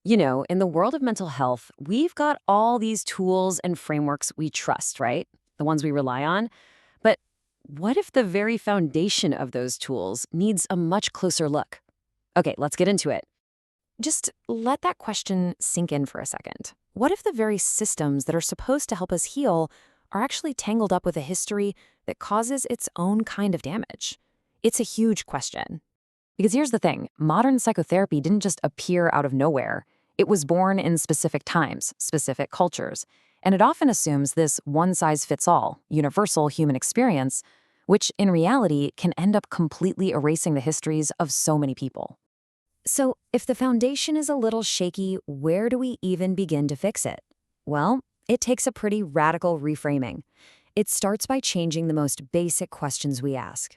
In the world of mental health, we've got all these tools and frameworks we trust, right? The ones we rely on. But what if the very foundation of those tools needs a much closer look? Okay, let's get into it. Just let that question sink in for a second. What if the very systems that are supposed to help us heal are actually tangled up with a history that causes its own kind of damage? It's a huge question. Because here's the thing, modern psychotherapy didn't just appear out of nowhere. It was born in specific times, specific cultures, and it often assumes this one-size-fits-all, universal human experience, which in reality can end up completely erasing the histories of so many people. So, if the foundation is a little shaky, where do we even begin to fix it? Well, it takes a pretty radical reframing. It starts by changing the most basic questions we ask.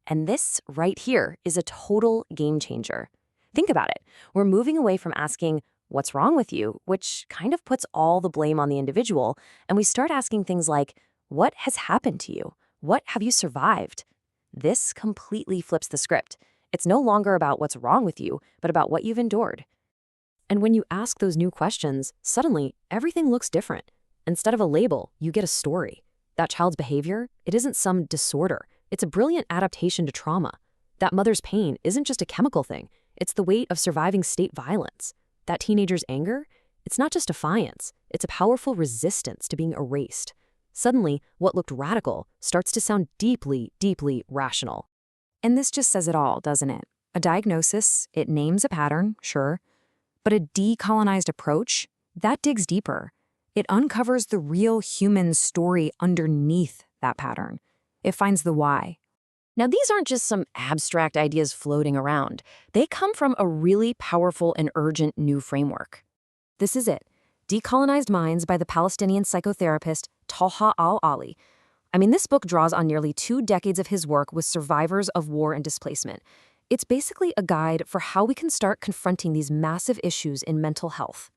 And this right here is a total game changer. Think about it. We're moving away from asking, "What's wrong with you?" which kind of puts all the blame on the individual, and we start asking things like, "What has happened to you? What have you survived?" This completely flips the script. It's no longer about what's wrong with you, but about what you've endured. And when you ask those new questions, suddenly everything looks different. Instead of a label, you get a story. That child's behavior, it isn't some disorder. It's a brilliant adaptation to trauma. That mother's pain isn't just a chemical thing. It's the weight of surviving state violence. That teenager's anger, it's not just defiance. It's a powerful resistance to being erased. Suddenly, what looked radical starts to sound deeply, deeply rational. And this just says it all, doesn't it? A diagnosis, it names a pattern, sure. But a decolonized approach, that digs deeper. It uncovers the real human story underneath that pattern. It finds the why. Now, these aren't just some abstract ideas floating around. They come from a really powerful and urgent new framework. This is it, Decolonized Minds by the Palestinian psychotherapist Talha al-Ali. I mean, this book draws on nearly 2 decades of his work with survivors of war and displacement. It's basically a guide for how we can start confronting these massive issues in mental health.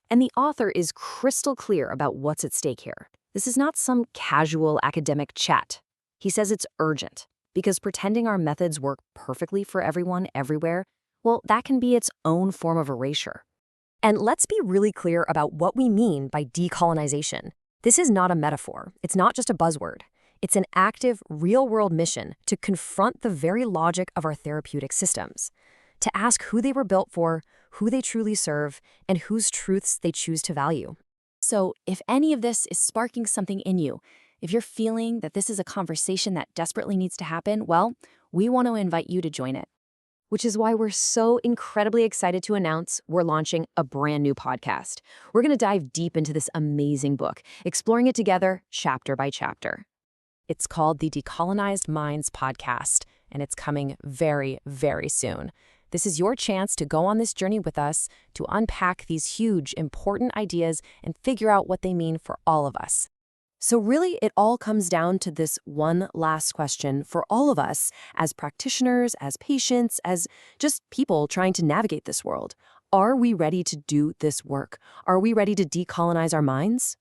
And the author is crystal clear about what's at stake here. This is not some casual academic chat. He says it's urgent, because pretending our methods work perfectly for everyone, everywhere, well, that can be its own form of erasure. And let's be really clear about what we mean by decolonization. This is not a metaphor. It's not just a buzzword. It's an active, real-world mission to confront the very logic of our therapeutic systems, to ask who they were built for, who they truly serve, and whose truths they choose to value. So if any of this is sparking something in you, if you're feeling that this is a conversation that desperately needs to happen, well, we want to invite you to join it. Which is why we're so incredibly excited to announce we're launching a brand new podcast. We're going to dive deep into this amazing book, exploring it together chapter by chapter. It's called the Decolonized Minds podcast, and it's coming very, very soon. This is your chance to go on this journey with us, to unpack these huge, important ideas and figure out what they mean for all of us. So really, it all comes down to this one last question for all of us as practitioners, as patients, as just people trying to navigate this world. Are we ready to do this work? Are we ready to decolonize our minds?